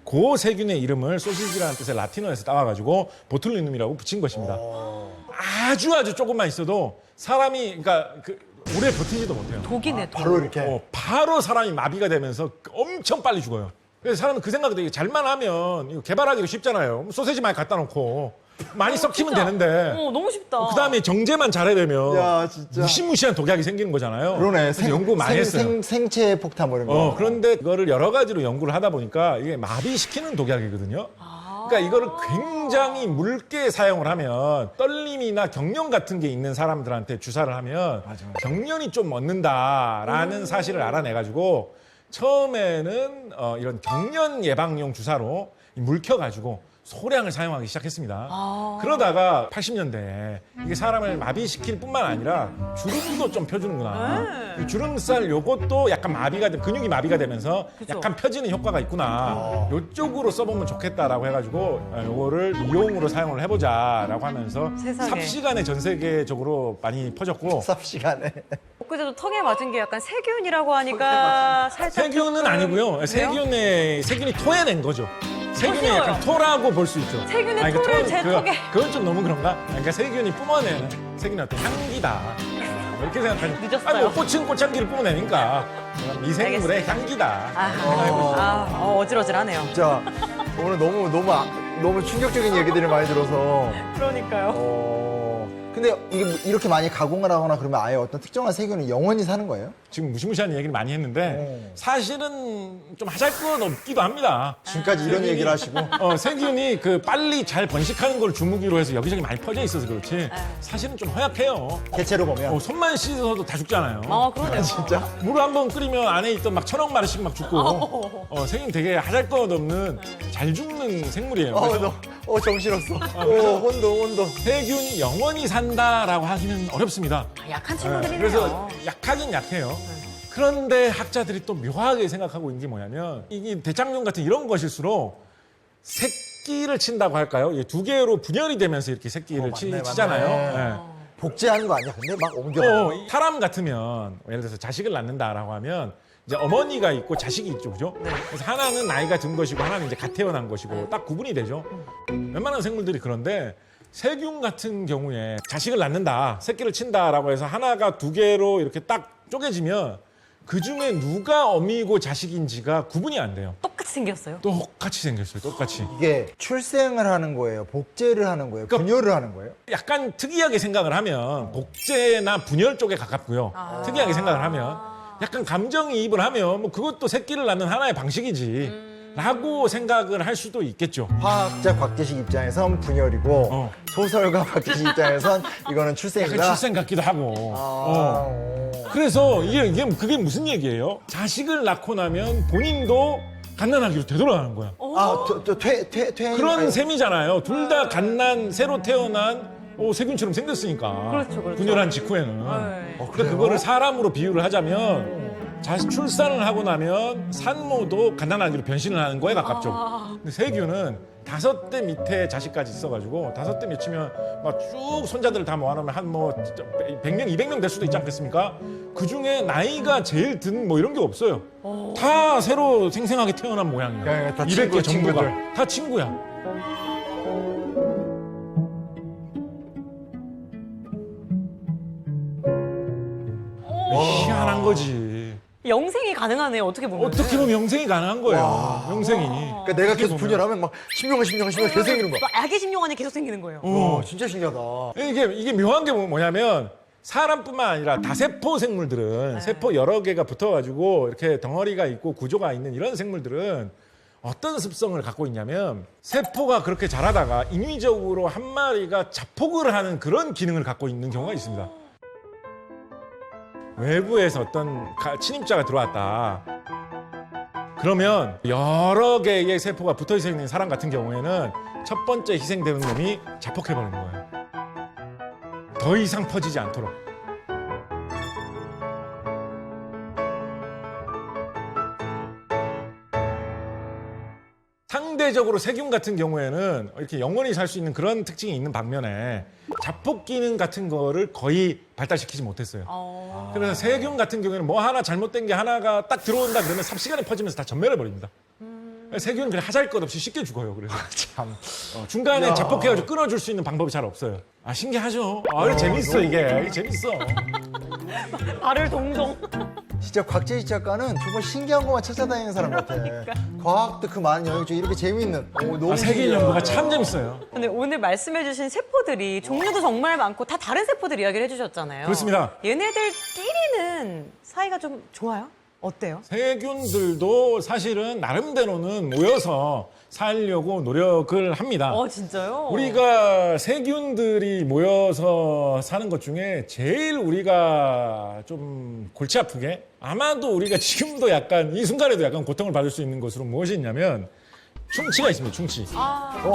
그 세균의 이름을 소시지라는 뜻의 라틴어에서 따와가지고 보툴리눔이라고 붙인 것입니다. 아주 조금만 있어도 사람이 그러니까 오래 버티지도 못해요. 독이네, 독. 바로 이렇게. 바로 사람이 마비가 되면서 엄청 빨리 죽어요. 그래서 사람은 그 생각을 되게 잘만 하면 이거 개발하기도 쉽잖아요. 소세지 많이 갖다 놓고 많이 썩히면 진짜. 되는데 너무 쉽다. 그 다음에 정제만 잘해내면 야, 진짜. 무시무시한 독약이 생기는 거잖아요. 그러네. 그래서 연구 많이 했어요. 생체 폭탄 뭐 이런 거. 그런데 그거를 여러 가지로 연구를 하다 보니까 이게 마비시키는 독약이거든요. 그러니까 이거를 굉장히 묽게 사용을 하면 떨림이나 경련 같은 게 있는 사람들한테 주사를 하면 경련이 좀 얻는다라는 사실을 알아내가지고 처음에는 이런 경련 예방용 주사로 물켜가지고 소량을 사용하기 시작했습니다. 그러다가 80년대에 이게 사람을 마비시킬 뿐만 아니라 주름도 좀 펴주는구나. 이 주름살 요것도 약간 근육이 마비가 되면서 그쵸. 약간 펴지는 효과가 있구나. 요쪽으로 써보면 좋겠다라고 해가지고 요거를 미용으로 사용을 해보자라고 하면서 세상에. 삽시간에 전 세계적으로 많이 퍼졌고 삽시간에. 엊그제도 턱에 맞은 게 약간 세균이라고 하니까 살짝 세균은 조금- 아니고요. 그래요? 세균이 토해낸 거죠. 세균이 싫어요. 약간 토라고 볼 수 있죠. 세균의 아니, 그러니까 토를 제 턱에. 그건 좀 너무 그런가? 그러니까 세균이 뿜어내는 세균의 어떤 향기다. 이렇게 생각하니 늦었어요. 아니, 뭐 꽃은 꽃향기를 뿜어내니까 미생물의 향기다. 어질어질하네요. 진짜 오늘 너무 충격적인 얘기들을 많이 들어서. 그러니까요. 근데 이게 뭐 이렇게 많이 가공을 하거나 그러면 아예 어떤 특정한 세균은 영원히 사는 거예요? 지금 무시무시한 얘기를 많이 했는데 사실은 좀 하잘것없기도 합니다. 지금까지 이런 얘기를 하시고. 세균이 빨리 잘 번식하는 걸 주무기로 해서 여기저기 많이 퍼져 있어서 그렇지 사실은 좀 허약해요. 개체로 보면. 손만 씻어도 다 죽잖아요. 그러네요. 진짜? 물을 한 번 끓이면 안에 있던 막 1000억 마리씩 막 죽고 세균 되게 하잘것없는 잘 죽는 생물이에요. 그래서 정신없어. 혼돈. 세균이 영원히 산다라고 하기는 어렵습니다. 약한 친구들이네요. 그래서 약하긴 약해요. 그런데 학자들이 또 묘하게 생각하고 있는 게 뭐냐면 이게 대장균 같은 이런 것일수록 새끼를 친다고 할까요? 이게 두 개로 분열이 되면서 이렇게 새끼를 맞네. 치잖아요. 복제하는 거 아니야? 근데 막 옮겨. 사람 같으면 예를 들어서 자식을 낳는다라고 하면 이제 어머니가 있고 자식이 있죠, 그죠? 그래서 하나는 나이가 든 것이고 하나는 이제 갓 태어난 것이고 딱 구분이 되죠. 웬만한 생물들이 그런데 세균 같은 경우에 자식을 낳는다, 새끼를 친다라고 해서 하나가 두 개로 이렇게 딱 쪼개지면 그 중에 누가 어미고 자식인지가 구분이 안 돼요. 똑같이 생겼어요. 똑같이 생겼어요, 똑같이. 이게 출생을 하는 거예요? 복제를 하는 거예요? 그러니까 분열을 하는 거예요? 약간 특이하게 생각을 하면 복제나 분열 쪽에 가깝고요. 특이하게 생각을 하면 약간 감정이입을 하면 뭐 그것도 새끼를 낳는 하나의 방식이지 라고 생각을 할 수도 있겠죠. 화학자 곽재식 입장에선 분열이고 소설가 곽재식 입장에선 이거는 약간 출생이다. 출생 같기도 하고. 그래서 그게 무슨 얘기예요? 자식을 낳고 나면 본인도 갓난아기로 되돌아가는 거야. 그런 셈이잖아요. 둘 다 갓난 새로 태어난 세균처럼 생겼으니까. 그렇죠. 분열한 직후에는. 네. 근데 그거를 사람으로 비유를 하자면 출산을 하고 나면 산모도 갓난아기로 변신을 하는 거에 가깝죠. 근데 세균은 5대 밑에 자식까지 있어가지고 5대 몇이면 막 쭉 손자들을 다 모아놓으면 한 100명, 200명 될 수도 있지 않겠습니까? 그 중에 나이가 제일 든 이런 게 없어요. 다 새로 생생하게 태어난 모양이에요. 다 200개 전부가. 친구들. 다 친구야. 희한한 거지. 영생이 가능하네요. 어떻게 보면. 어떻게 보면 영생이 가능한 거예요. 영생이. 그러니까 내가 계속 분열하면 막 신경을 계속 생기는 거야. 악의 심령환이 계속 생기는 거예요. 진짜 신기하다. 이게 묘한 게 뭐냐면 사람뿐만 아니라 다세포 생물들은 세포 여러 개가 붙어가지고 이렇게 덩어리가 있고 구조가 있는 이런 생물들은 어떤 습성을 갖고 있냐면 세포가 그렇게 자라다가 인위적으로 한 마리가 자폭을 하는 그런 기능을 갖고 있는 경우가 있습니다. 외부에서 어떤 침입자가 들어왔다. 그러면 여러 개의 세포가 붙어 있는 사람 같은 경우에는 첫 번째 희생되는 놈이 자폭해버리는 거예요. 더 이상 퍼지지 않도록. 상대적으로 세균 같은 경우에는 이렇게 영원히 살 수 있는 그런 특징이 있는 반면에 자폭 기능 같은 거를 거의 발달시키지 못했어요. 그래서 세균 같은 경우에는 뭐 하나 잘못된 게 하나가 딱 들어온다 그러면 삽시간에 퍼지면서 다 전멸해 버립니다. 세균은 그냥 하잘것없이 쉽게 죽어요. 그래서 참. 중간에 자폭해가지고 끊어줄 수 있는 방법이 잘 없어요. 신기하죠? 재밌어 이게 재밌어. 발을 동동. 진짜 곽재식 작가는 정말 신기한 것만 찾아다니는 사람 같아. 과학도 그 많은 영역 중에 이렇게 재미있는. 너무 세균 신기해요. 연구가 참 재밌어요. 근데 오늘 말씀해주신 세포들이 종류도 정말 많고 다 다른 세포들 이야기를 해주셨잖아요. 그렇습니다. 얘네들끼리는 사이가 좀 좋아요? 어때요? 세균들도 사실은 나름대로는 모여서 살려고 노력을 합니다. 진짜요? 우리가 세균들이 모여서 사는 것 중에 제일 우리가 좀 골치 아프게 아마도 우리가 지금도 약간 이 순간에도 약간 고통을 받을 수 있는 것으로 무엇이 있냐면 충치가 있습니다. 충치.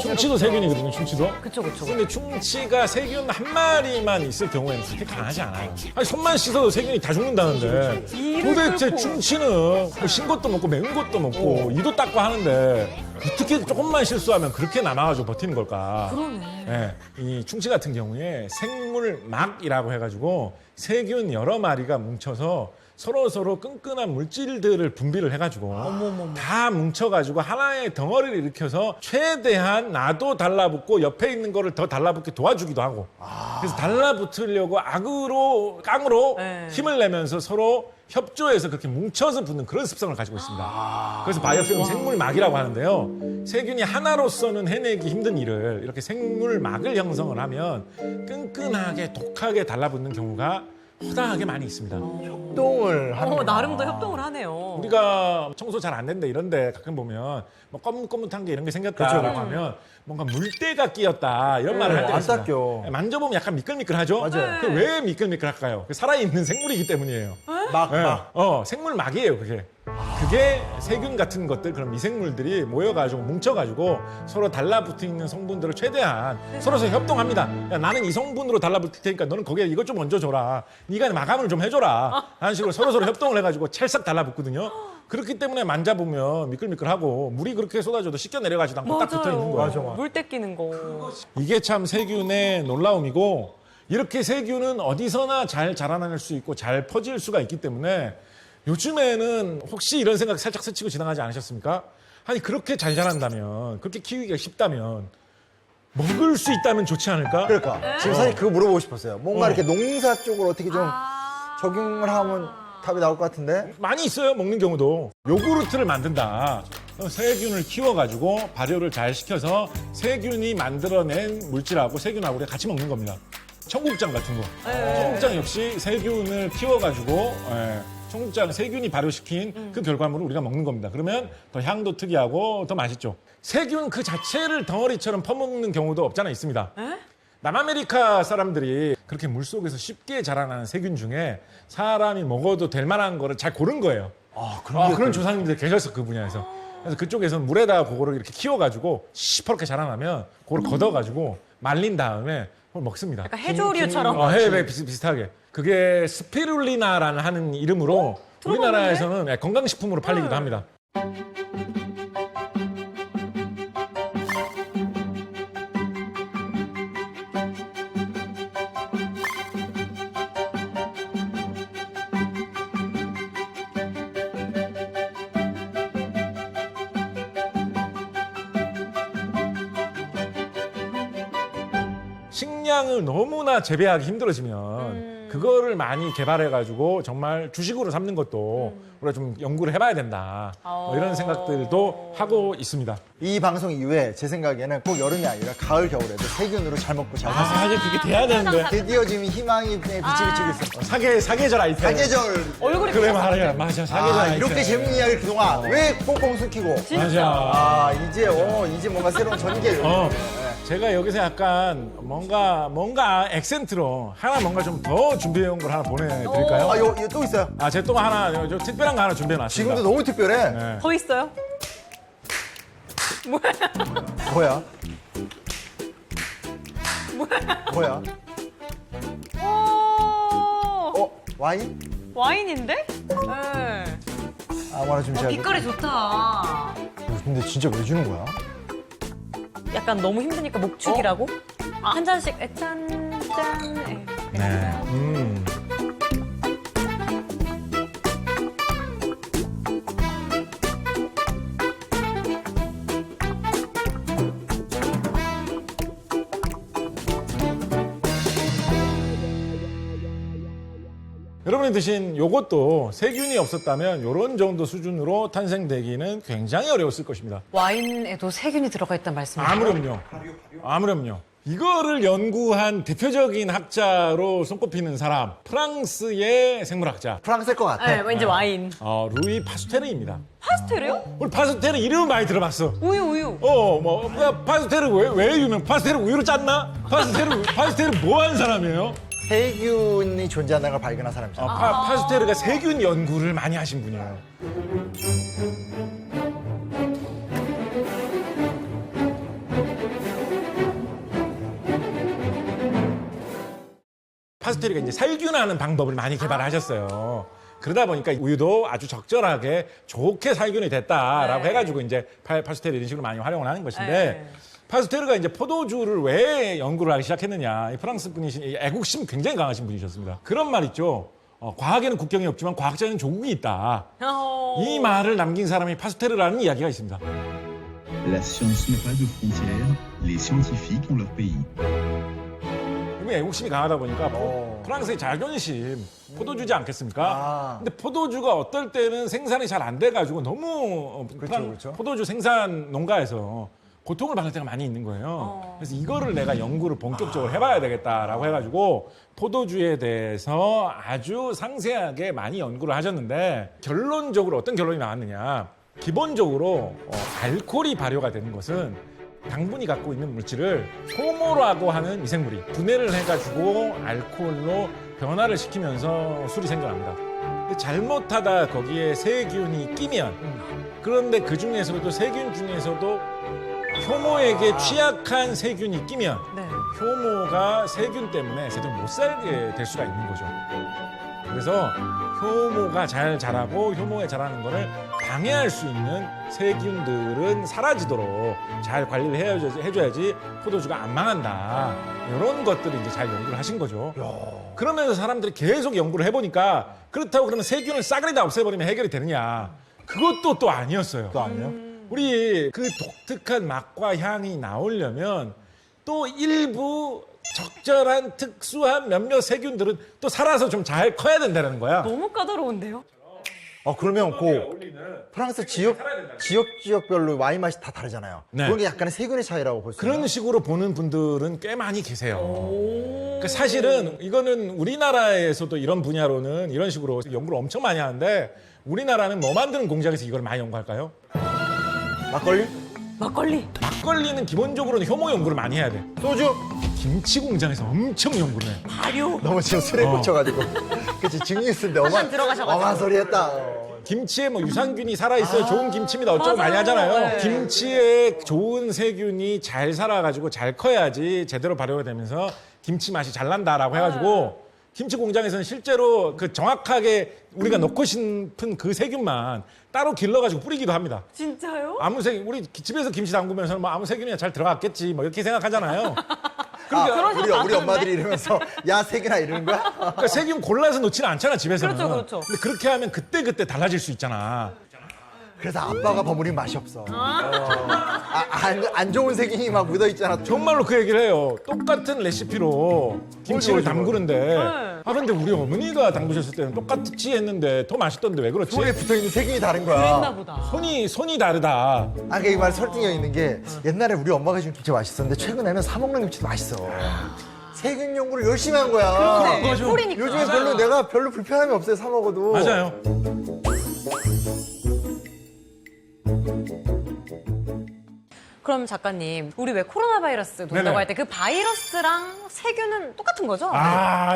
충치도 세균이거든요. 충치도. 그쵸. 근데 충치가 세균 한 마리만 있을 경우에는 그렇게 강하지 않아요. 아니 손만 씻어도 세균이 다 죽는다는데 도대체 충치는 뭐 신 것도 먹고 매운 것도 먹고 이도 닦고 하는데 어떻게 조금만 실수하면 그렇게 남아가지고 버티는 걸까? 그러네. 네, 이 충치 같은 경우에 생물막이라고 해가지고 세균 여러 마리가 뭉쳐서 서로 끈끈한 물질들을 분비를 해가지고 다 뭉쳐가지고 하나의 덩어리를 일으켜서 최대한 나도 달라붙고 옆에 있는 거를 더 달라붙게 도와주기도 하고 그래서 달라붙으려고 깡으로 네. 힘을 내면서 서로 협조해서 그렇게 뭉쳐서 붙는 그런 습성을 가지고 있습니다. 그래서 바이오필름 생물막이라고 하는데요. 세균이 하나로서는 해내기 힘든 일을 이렇게 생물막을 형성을 하면 끈끈하게 독하게 달라붙는 경우가 허다하게 많이 있습니다. 협동을 하는. 나름도 협동을 하네요. 우리가 청소 잘 안 된다 이런데 가끔 보면 뭐 거뭇거뭇한 게 이런 게 생겼다라고 하면 뭔가 물때가 끼었다 이런 말을 할 때가 안 있습니다. 닦여. 만져보면 약간 미끌미끌하죠? 맞아요. 그 왜 미끌미끌할까요? 살아있는 생물이기 때문이에요. 막. 생물막이에요, 그게. 그게 세균 같은 것들, 그런 미생물들이 모여가지고, 뭉쳐가지고 서로 달라붙어 있는 성분들을 최대한 서로 협동합니다. 야, 나는 이 성분으로 달라붙을 테니까 너는 거기에 이것 좀 얹어줘라. 네가 마감을 좀 해줘라. 하는 식으로 서로 협동을 해가지고 찰싹 달라붙거든요. 그렇기 때문에 만져보면 미끌미끌하고 물이 그렇게 쏟아져도 씻겨 내려가지도 않고 딱 붙어 있는 거예요. 물 떼끼는 거. 이게 참 세균의 놀라움이고 이렇게 세균은 어디서나 잘 자라날 수 있고 잘 퍼질 수가 있기 때문에 요즘에는 혹시 이런 생각 살짝 스치고 지나가지 않으셨습니까? 아니 그렇게 잘 자란다면 그렇게 키우기가 쉽다면 먹을 수 있다면 좋지 않을까? 그러니까 지금 사실 그거 물어보고 싶었어요. 뭔가 이렇게 농사 쪽으로 어떻게 좀 적용을 하면 답이 나올 것 같은데. 많이 있어요. 먹는 경우도. 요구르트를 만든다. 세균을 키워가지고 발효를 잘 시켜서 세균이 만들어낸 물질하고 세균하고 우리가 같이 먹는 겁니다. 청국장 같은 거. 청국장 역시 세균을 키워가지고 청국장 세균이 발효시킨 그 결과물을 우리가 먹는 겁니다. 그러면 더 향도 특이하고 더 맛있죠. 세균 그 자체를 덩어리처럼 퍼먹는 경우도 없잖아 있습니다. 남아메리카 사람들이 그렇게 물속에서 쉽게 자라나는 세균 중에 사람이 먹어도 될 만한 거를 잘 고른 거예요. 그런 조상님들 계셨어, 그 분야에서. 그래서 그쪽에서는 물에다가 그거를 이렇게 키워가지고 시퍼렇게 자라나면 그걸 걷어가지고 말린 다음에 그걸 먹습니다. 약간 해조류처럼. 해 비슷하게. 그게 스피룰리나라는 하는 이름으로 우리나라에서는 건강식품으로 팔리기도 합니다. 식량을 너무나 재배하기 힘들어지면 그거를 많이 개발해가지고 정말 주식으로 삼는 것도 우리가 좀 연구를 해봐야 된다. 뭐 이런 생각들도 하고 있습니다. 이 방송 이후에 제 생각에는 꼭 여름이 아니라 가을 겨울에도 세균으로 잘 먹고 잘 살수 있어요. 사실 그게 돼야 되는데. 드디어 지금 희망이 빛이 비치고 있어. 사계절 아이템. 사계절. 얼굴이 그래 말이야. 맞아. 사계절 아이템. 이렇게 재밌는 이야기 그동안 왜 꽁꽁 숨기고. 맞아. 이제 뭔가 새로운 전개. 제가 여기서 약간 뭔가 액센트로 하나 뭔가 좀 더 준비해온 걸 하나 보내드릴까요? 이거 또 있어요. 제가 또 하나 저 특별한 거 하나 준비해놨습니다. 지금도 너무 특별해. 네. 더 있어요? 뭐야? 뭐야? 와인? 와인인데? 네. 아무나 준비하고. 빛깔이 좋다. 근데 진짜 왜 주는 거야? 약간 너무 힘드니까 목축이라고? 한 잔씩 짠. 네. 여러분이 드신 요것도 세균이 없었다면 요런 정도 수준으로 탄생되기는 굉장히 어려웠을 것입니다. 와인에도 세균이 들어가 있단 말씀이에요? 아무렴요. 이거를 연구한 대표적인 학자로 손꼽히는 사람, 프랑스의 생물학자 프랑스일 것 같아. 네, 왠지 와인. 루이 파스테르입니다. 파스텔이요? 우리 파스테르 이름 많이 들어봤어. 우유. 파스테르 왜 유명? 파스테르 우유로 짰나? 파스테르 뭐 한 사람이에요? 세균이 존재한다는 걸 발견한 사람이잖아. 파스테르가 세균 연구를 많이 하신 분이에요. 파스테르가 이제 살균하는 방법을 많이 개발하셨어요. 그러다 보니까 우유도 아주 적절하게 좋게 살균이 됐다라고 네. 해가지고 이제 파스테르 이런 식으로 많이 활용을 하는 것인데 네. 파스테르가 이제 포도주를 왜 연구를 하기 시작했느냐. 이 프랑스 분이신 애국심 굉장히 강하신 분이셨습니다. 그런 말 있죠. 과학에는 국경이 없지만 과학자에는 조국이 있다. 이 말을 남긴 사람이 파스테르라는 이야기가 있습니다. La science n'a pas de frontières, les scientifiques ont leur pays. 애국심이 강하다 보니까 프랑스의 자존심, 포도주지 않겠습니까? 근데 포도주가 어떨 때는 생산이 잘 안 돼가지고 너무 그렇죠. 포도주 생산 농가에서 고통을 받을 때가 많이 있는 거예요. 그래서 이거를 내가 연구를 본격적으로 해봐야 되겠다라고 해가지고 포도주에 대해서 아주 상세하게 많이 연구를 하셨는데 결론적으로 어떤 결론이 나왔느냐. 기본적으로 알코올이 발효가 되는 것은 당분이 갖고 있는 물질을 효모라고 하는 미생물이 분해를 해가지고 알코올로 변화를 시키면서 술이 생겨납니다. 근데 잘못하다 거기에 세균이 끼면 그런데 그 중에서도 세균 중에서도 효모에게 취약한 세균이 끼면 네. 효모가 세균 때문에 제대로 못 살게 될 수가 있는 거죠. 그래서 효모가 잘 자라고 효모에 자라는 거를 방해할 수 있는 세균들은 사라지도록 잘 관리를 해줘야지 포도주가 안 망한다. 이런 것들을 이제 잘 연구를 하신 거죠. 그러면서 사람들이 계속 연구를 해보니까 그렇다고 그러면 세균을 싸그리 다 없애버리면 해결이 되느냐. 그것도 또 아니었어요. 또 아니에요? 우리 그 독특한 맛과 향이 나오려면 또 일부 적절한 특수한 몇몇 세균들은 또 살아서 좀 잘 커야 된다는 거야. 너무 까다로운데요? 그러면 프랑스 지역별로 와인 맛이 다 다르잖아요. 네. 그런 게 약간의 세균의 차이라고 볼 수 있나요? 그런 식으로 보는 분들은 꽤 많이 계세요. 그 사실은 이거는 우리나라에서도 이런 분야로는 이런 식으로 연구를 엄청 많이 하는데 우리나라는 뭐 만드는 공장에서 이걸 많이 연구할까요? 막걸리? 막걸리는 기본적으로는 효모 연구를 많이 해야 돼. 소주? 김치 공장에서 엄청 연구를 해. 발효. 너무 지금 술에 꽂혀가지고. 그치, 증류수인데 들어가셔가지고. 엄한 소리 했다. 김치에 뭐 유산균이 살아있어야 좋은 김치입니다. 어쩌고 많이 하잖아요. 네. 김치에 좋은 세균이 잘 살아가지고 잘 커야지 제대로 발효가 되면서 김치 맛이 잘 난다라고 해가지고 김치 공장에서는 실제로 그 정확하게 우리가 넣고 싶은 그 세균만 따로 길러가지고 뿌리기도 합니다. 진짜요? 아무 세균, 우리 집에서 김치 담그면서 뭐 아무 세균이나 잘 들어갔겠지 뭐 이렇게 생각하잖아요. 우리 엄마들이 이러면서 야 세균아 이러는 거야? 그러니까 세균 골라서 놓지는 않잖아, 집에서는. 그렇죠. 근데 그렇게 하면 그때 달라질 수 있잖아. 그래서 아빠가 버무리면 맛이 없어. 안 좋은 세균이 막 묻어있잖아. 정말로 그 얘기를 해요. 똑같은 레시피로 김치를 담그는데 근데 우리 어머니가 담그셨을 때는 똑같이 했는데 더 맛있던데 왜 그렇지? 속에 붙어있는 세균이 다른 거야. 그랬나 보다. 손이 다르다. 이 말 설득력 있는 게 옛날에 우리 엄마가 해준 김치 맛있었는데 최근에는 사 먹는 김치도 맛있어. 세균 연구를 열심히 한 거야. 네, 뿌리니까. 요즘에 내가 별로 불편함이 없어요, 사 먹어도. 맞아요. 그럼 작가님, 우리 왜 코로나 바이러스 네네. 논다고 할 때 그 바이러스랑 세균은 똑같은 거죠?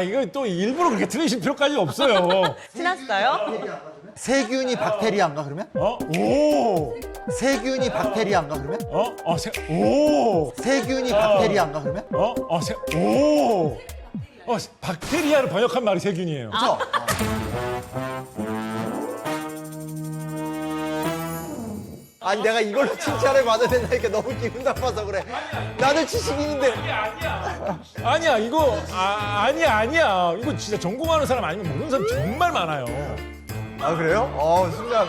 이거 또 일부러 그렇게 틀리실 필요까지 없어요. 지났어요? 세균이 박테리아인가 그러면? 오! 세균이 박테리아인가 그러면? 오! 세균이 박테리아인가 그러면? 오! 박테리아를 번역한 말이 세균이에요. 그렇죠? 아니 내가 이걸로 칭찬을 받아야 된다니까 너무 기분 나빠서 그래. 나는 지식인인데. 아니야, 이거 아니야. 이거 진짜 전공하는 사람 아니면 모르는 사람 정말 많아요. 그래요? 순간.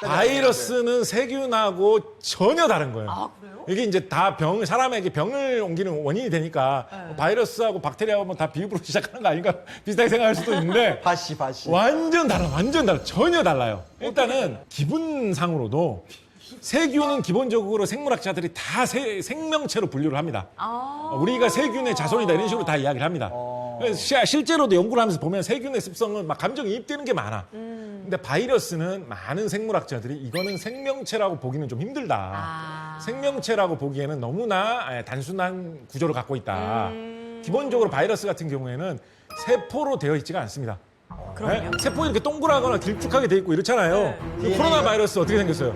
바이러스는 세균하고 전혀 다른 거예요. 그래요? 이게 이제 다 사람에게 병을 옮기는 원인이 되니까 바이러스하고 박테리아하고 뭐 다 비읍으로 시작하는 거 아닌가 비슷하게 생각할 수도 있는데 바시. 완전 달라. 전혀 달라요. 일단은 기분상으로도 세균은 기본적으로 생물학자들이 다 생명체로 분류를 합니다. 아. 우리가 세균의 자손이다 이런 식으로 다 이야기를 합니다. 그래서 실제로도 연구를 하면서 보면 세균의 습성은 막 감정이입되는 게 많아. 근데 바이러스는 많은 생물학자들이 이거는 생명체라고 보기는 좀 힘들다. 아. 생명체라고 보기에는 너무나 단순한 구조를 갖고 있다. 기본적으로 바이러스 같은 경우에는 세포로 되어 있지가 않습니다. 그럼요. 세포 이렇게 동그랗거나 길쭉하게 돼 있고 이렇잖아요. 네. 코로나 바이러스 어떻게 생겼어요?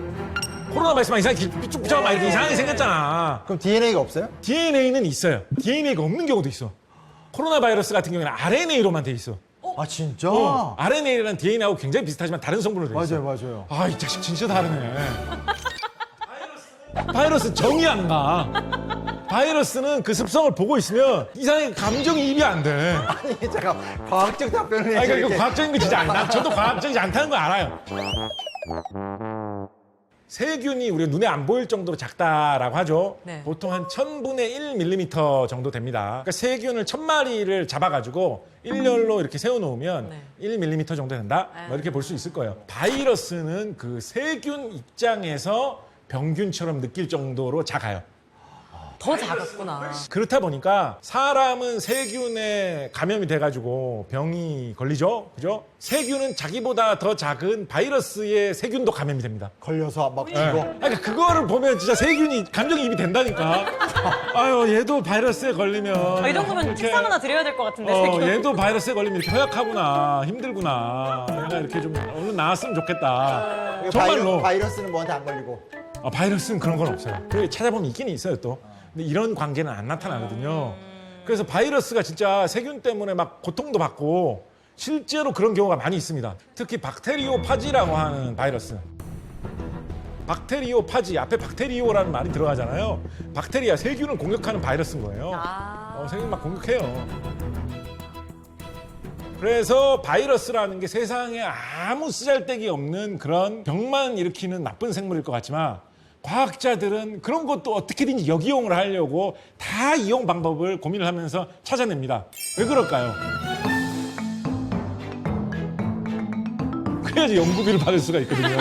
코로나 바이러스만 이상하게 길쭉쭉 막 이렇게 이상하게 생겼잖아. 그럼 DNA가 없어요? DNA는 있어요. DNA가 없는 경우도 있어. 코로나 바이러스 같은 경우에는 RNA로만 돼 있어. 아 진짜? RNA랑 DNA하고 굉장히 비슷하지만 다른 성분으로 돼 있어. 맞아요. 아, 이 자식 진짜 다르네. 바이러스 정이 안 가. 바이러스는 그 습성을 보고 있으면 이상하게 감정이입이 안 돼. 아니 잠깐 과학적 답변을 아니, 해야지. 그러니까 과학적인 거 진짜 아니다. 저도 과학적이지 않다는 거 알아요. 세균이 우리가 눈에 안 보일 정도로 작다라고 하죠. 네. 보통 한 1000분의 1mm 정도 됩니다. 그러니까 세균을 1000마리를 잡아가지고 일렬로 이렇게 세워놓으면 네. 1mm 정도 된다? 뭐 이렇게 볼 수 있을 거예요. 바이러스는 그 세균 입장에서 병균처럼 느낄 정도로 작아요. 더 작았구나. 그렇다 보니까 사람은 세균에 감염이 돼가지고 병이 걸리죠. 그죠? 세균은 자기보다 더 작은 바이러스의 세균도 감염이 됩니다. 걸려서 막 네. 죽어. 그러니까 그거를 보면 진짜 세균이 감정이입이 된다니까. 아유, 얘도 바이러스에 걸리면. 이 정도면 이렇게, 책상 하나 드려야 될 것 같은데. 세균. 얘도 바이러스에 걸리면 이렇게 허약하구나. 힘들구나. 얘가 이렇게 좀 얼른 나았으면 좋겠다. 정말로. 바이러스는 뭐한테 안 걸리고. 바이러스는 그런 건 없어요. 그게 찾아보면 있긴 있어요, 또. 근데 이런 관계는 안 나타나거든요. 그래서 바이러스가 진짜 세균 때문에 막 고통도 받고 실제로 그런 경우가 많이 있습니다. 특히 박테리오파지라고 하는 바이러스. 박테리오파지, 앞에 박테리오라는 말이 들어가잖아요. 박테리아, 세균을 공격하는 바이러스인 거예요. 세균 막 공격해요. 그래서 바이러스라는 게 세상에 아무 쓰잘데기 없는 그런 병만 일으키는 나쁜 생물일 것 같지만 과학자들은 그런 것도 어떻게든지 역이용을 하려고 다 이용 방법을 고민을 하면서 찾아냅니다. 왜 그럴까요? 그래야지 연구비를 받을 수가 있거든요.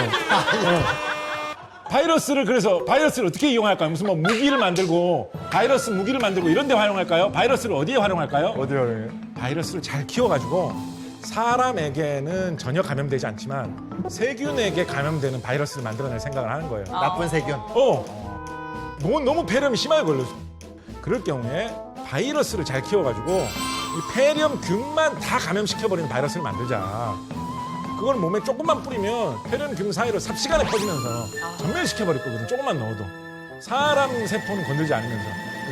그래서 바이러스를 어떻게 이용할까요? 무슨 뭐 무기를 만들고 바이러스 무기를 만들고 이런 데 활용할까요? 바이러스를 어디에 활용할까요? 어디 활용해요? 바이러스를 잘 키워가지고 사람에게는 전혀 감염되지 않지만 세균에게 감염되는 바이러스를 만들어낼 생각을 하는 거예요. 나쁜 세균. 너무 폐렴이 심하게 걸렸어. 그럴 경우에 바이러스를 잘 키워가지고 이 폐렴균만 다 감염시켜버리는 바이러스를 만들자. 그걸 몸에 조금만 뿌리면 폐렴균 사이로 삽시간에 퍼지면서 전멸시켜버릴 거거든. 조금만 넣어도. 사람 세포는 건들지 않으면서.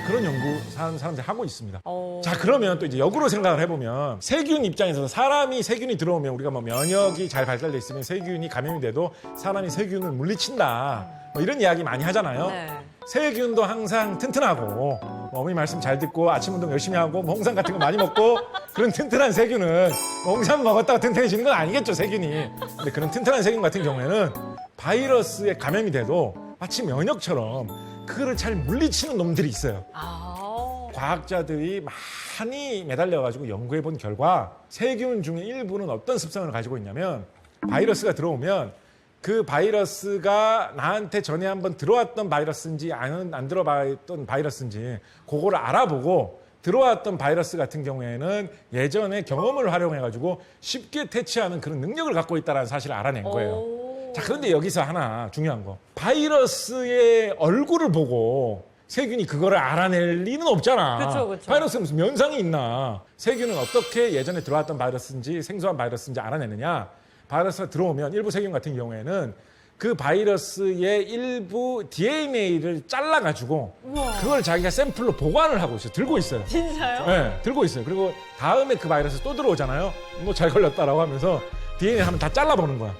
그런 연구 사람들이 하고 있습니다. 자, 그러면 또 이제 역으로 생각을 해보면 세균 입장에서 사람이 세균이 들어오면 우리가 뭐 면역이 잘 발달돼 있으면 세균이 감염이 돼도 사람이 세균을 물리친다. 뭐 이런 이야기 많이 하잖아요. 네. 세균도 항상 튼튼하고 뭐 어머니 말씀 잘 듣고 아침 운동 열심히 하고 뭐 홍삼 같은 거 많이 먹고 그런 튼튼한 세균은 뭐 홍삼 먹었다가 튼튼해지는 건 아니겠죠, 세균이. 근데 그런 튼튼한 세균 같은 경우에는 바이러스에 감염이 돼도 마치 면역처럼 그거를 잘 물리치는 놈들이 있어요. 과학자들이 많이 매달려가지고 연구해본 결과 세균 중에 일부는 어떤 습성을 가지고 있냐면 바이러스가 들어오면 그 바이러스가 나한테 전에 한번 들어왔던 바이러스인지 안 들어봤던 바이러스인지 그거를 알아보고 들어왔던 바이러스 같은 경우에는 예전에 경험을 활용해가지고 쉽게 퇴치하는 그런 능력을 갖고 있다는 사실을 알아낸 거예요. 자, 그런데 여기서 하나 중요한 거. 바이러스의 얼굴을 보고 세균이 그거를 알아낼 리는 없잖아. 그쵸. 바이러스는 무슨 면상이 있나. 세균은 어떻게 예전에 들어왔던 바이러스인지 생소한 바이러스인지 알아내느냐. 바이러스가 들어오면 일부 세균 같은 경우에는 그 바이러스의 일부 DNA를 잘라가지고 그걸 자기가 샘플로 보관을 하고 있어요. 들고 있어요. 진짜요? 네, 들고 있어요. 그리고 다음에 그 바이러스 또 들어오잖아요. 뭐 잘 걸렸다라고 하면서 DNA 한번 다 잘라보는 거야.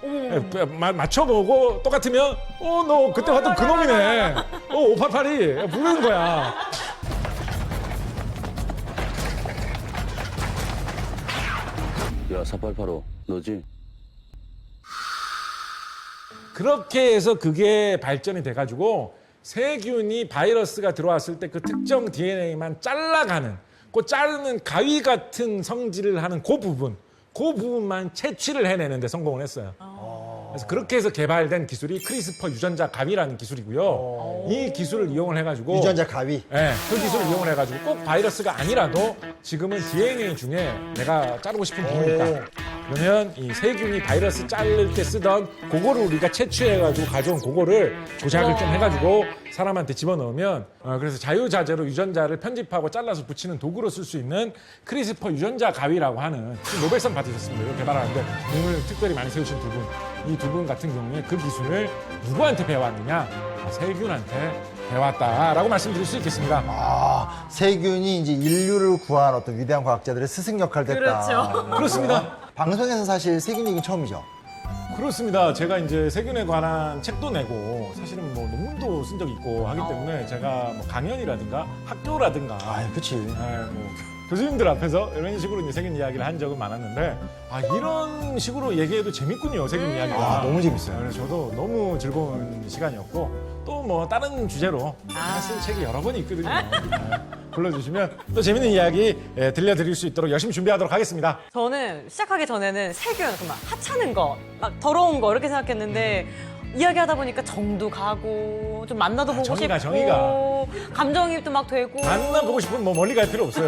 맞춰보고 똑같으면 너 그때 봤던 그 놈이네. 588이 부르는 거야. 야, 4885 너지? 그렇게 해서 그게 발전이 돼가지고 세균이 바이러스가 들어왔을 때 그 특정 DNA만 잘라가는 그 자르는 가위 같은 성질을 하는 그 부분만 채취를 해내는데 성공을 했어요. 그래서 그렇게 해서 개발된 기술이 크리스퍼 유전자 가위라는 기술이고요. 이 기술을 이용을 해가지고 유전자 가위. 네, 그 기술을 이용을 해가지고 꼭 바이러스가 아니라도 지금은 DNA 중에 내가 자르고 싶은 부분이 있다. 그러면 이 세균이 바이러스 자를 때 쓰던 그거를 우리가 채취해가지고 가져온 그거를 조작을 좀 해가지고 사람한테 집어넣으면 그래서 자유자재로 유전자를 편집하고 잘라서 붙이는 도구로 쓸 수 있는 크리스퍼 유전자 가위라고 하는 노벨상 받으셨습니다. 이거 개발하는데 공을 특별히 많이 세우신 두 분. 이 두 분 같은 경우에 그 기술을 누구한테 배워왔느냐? 세균한테 배웠다라고 말씀드릴 수 있겠습니다. 아, 세균이 이제 인류를 구한 어떤 위대한 과학자들의 스승 역할을 했다. 그렇죠. 그렇습니다. 방송에서 사실 세균 얘기는 처음이죠. 그렇습니다. 제가 이제 세균에 관한 책도 내고 사실은 뭐 논문도 쓴 적이 있고 하기 때문에 제가 뭐 강연이라든가 학교라든가 그치. 뭐 교수님들 앞에서 이런 식으로 이제 세균 이야기를 한 적은 많았는데 이런 식으로 얘기해도 재밌군요. 세균 이야기가. 너무 재밌어요. 그래서 저도 너무 즐거운 시간이었고 또 뭐 다른 주제로 제가 쓴 책이 여러 번 있거든요. 불러주시면 또 재밌는 이야기 들려드릴 수 있도록 열심히 준비하도록 하겠습니다. 저는 시작하기 전에는 세균, 막 하찮은 거, 막 더러운 거 이렇게 생각했는데 이야기하다 보니까 정도 가고 좀 만나도 보고 정이가, 싶고 정이가. 감정이입도 막 되고 만나보고 싶으면 뭐 멀리 갈 필요 없어요.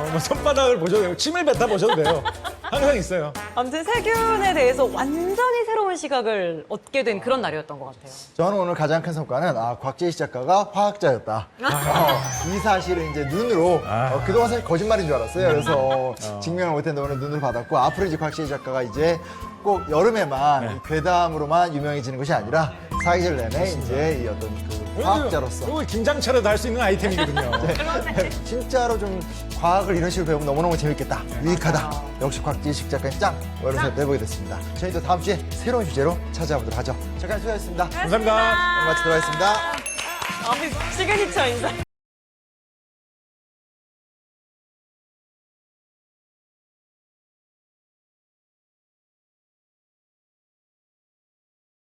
뭐 손바닥을 보셔도 되고 침을 뱉다 보셔도 돼요. 항상 있어요. 아무튼 세균에 대해서 완전히 새로운 시각을 얻게 된 그런 날이었던 것 같아요. 저는 오늘 가장 큰 성과는 곽재희 작가가 화학자였다. 이 사실을 이제 눈으로 그동안 사실 거짓말인 줄 알았어요. 그래서 증명을 못했는데 오늘 눈으로 받았고 앞으로 이제 곽재희 작가가 이제 꼭 여름에만 괴담으로만 유명해지는 것이 아니라 사계절 내내 이제 이 어떤 그 과학자로서 이거 김장철에도 할 수 있는 아이템이거든요. 진짜로 좀 과학을 이런 식으로 배우면 너무너무 재밌겠다. 유익하다. 역시 곽재식 작가님 짱! 이러면서 내보게 됐습니다. 저희 또 다음 주에 새로운 주제로 찾아보도록 하죠. 작가님 수고하셨습니다. 감사합니다. 오늘 마치도록 하겠습니다. 시그니처 인사.